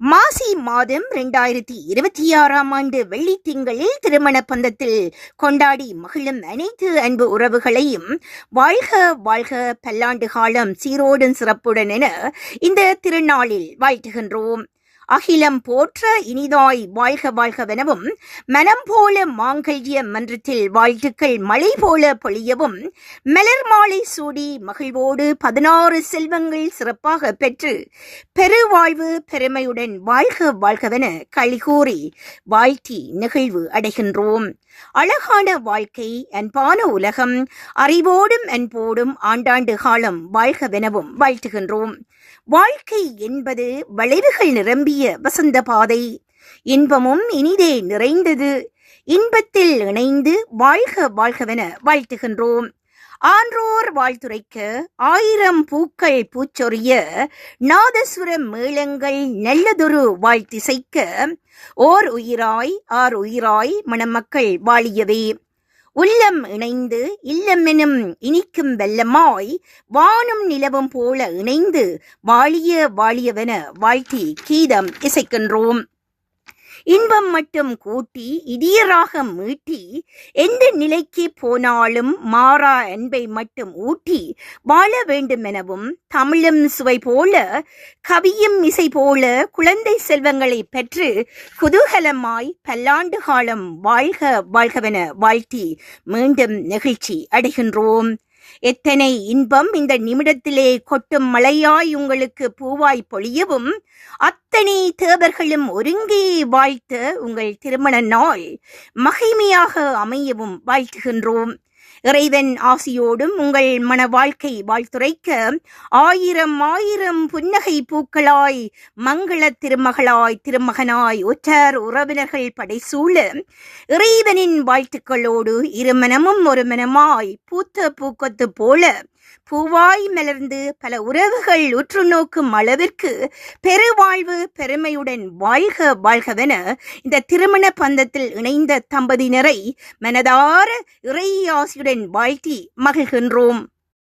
மாசி மாதம் 2026ஆம் ஆண்டு வெள்ளித்திங்களில் திருமண பந்தத்தில் கொண்டாடி மகிழும் அனைத்து அன்பு உறவுகளையும் வாழ்க வாழ்க பல்லாண்டு காலம் சீரோடும் சிறப்புடன் என இந்த திருநாளில் வாழ்த்துகின்றோம். அகிலம் போற்ற இனிதாய் வாழ்க வாழ்கவெனவும் மனம் போல மாங்கல்ய மன்றத்தில் வாழ்த்துக்கள் மழை போல பொழியவும் மலர் மாலை சூடி மகிழ்வோடு 16 செல்வங்கள் சிறப்பாக பெற்று பெருவாழ்வு பெருமையுடன் வாழ்க வாழ்கவென களிகூறி வாழ்த்தி நிகழ்வு அடைகின்றோம். அழகான வாழ்க்கை, அன்பான உலகம், அறிவோடும் அன்போடும் ஆண்டாண்டு காலம் வாழ்கவெனவும் வாழ்த்துகின்றோம். வாழ்க்கை என்பது வளைவுகள் நிரம்பிய வசந்த பாதை. இன்பமும் இனிதே நிறைந்தது. இன்பத்தில் இணைந்து வாழ்க வாழ்கவென வாழ்த்துகின்றோம். ஆன்றோர் வாழ்த்துரைக்க 1000 பூக்கள் பூச்சொரிய நாதசுர மேளங்கள் நல்லதொரு வாழ்த்திசைக்க ஓர் உயிராய் ஆர் உயிராய் மணமக்கள் வாழியவே. உள்ளம் இணைந்து இல்லமெனும் இனிக்கும் வெள்ளமாய் வானும் நிலவும் போல இணைந்து வாழிய வாழியவென வாழ்த்தி கீதம் இசைக்கின்றோம். இன்பம் மட்டும் கூட்டி இடியராக மீட்டி எந்த நிலைக்கு போனாலும் மாறா அன்பை மட்டும் ஊட்டி வாழ வேண்டுமெனவும் தமிழும் சுவை போல கவியும் இசை போல குழந்தை செல்வங்களை பெற்று குதூகலமாய் பல்லாண்டு காலம் வாழ்க வாழ்கவென வாழ்த்தி மீண்டும் நெகிழ்ச்சி அடைகின்றோம். எத்தனை இன்பம் இந்த நிமிடத்திலே கொட்டும் மழையாய் உங்களுக்கு பூவாய் பொழியவும் அத்தனை தேவர்களும் ஒருங்கே வாழ்த்த உங்கள் திருமண நாள் மகிமையாக அமையவும் வாழ்த்துகின்றோம். இறைவன் ஆசியோடும் உங்கள் மன வாழ்க்கை வாழ்த்துரைக்க 1000 புன்னகை பூக்களாய் மங்கள திருமகளாய் திருமகனாய் ஒற்றார் உறவினர்கள் படைசூழ இறைவனின் வாழ்த்துக்களோடு இருமனமும் ஒரு மனமாய் பூத்த பூக்கொத்து போல பூவாய் மலர்ந்து பல உறவுகள் உற்று நோக்கும் அளவிற்கு பெருவாழ்வு பெருமையுடன் வாழ்க வாழ்கவென இந்த திருமண பந்தத்தில் இணைந்த தம்பதியினரை மனதார இறை ஆசியுடன் வாழ்த்தி மகிழ்கின்றோம்.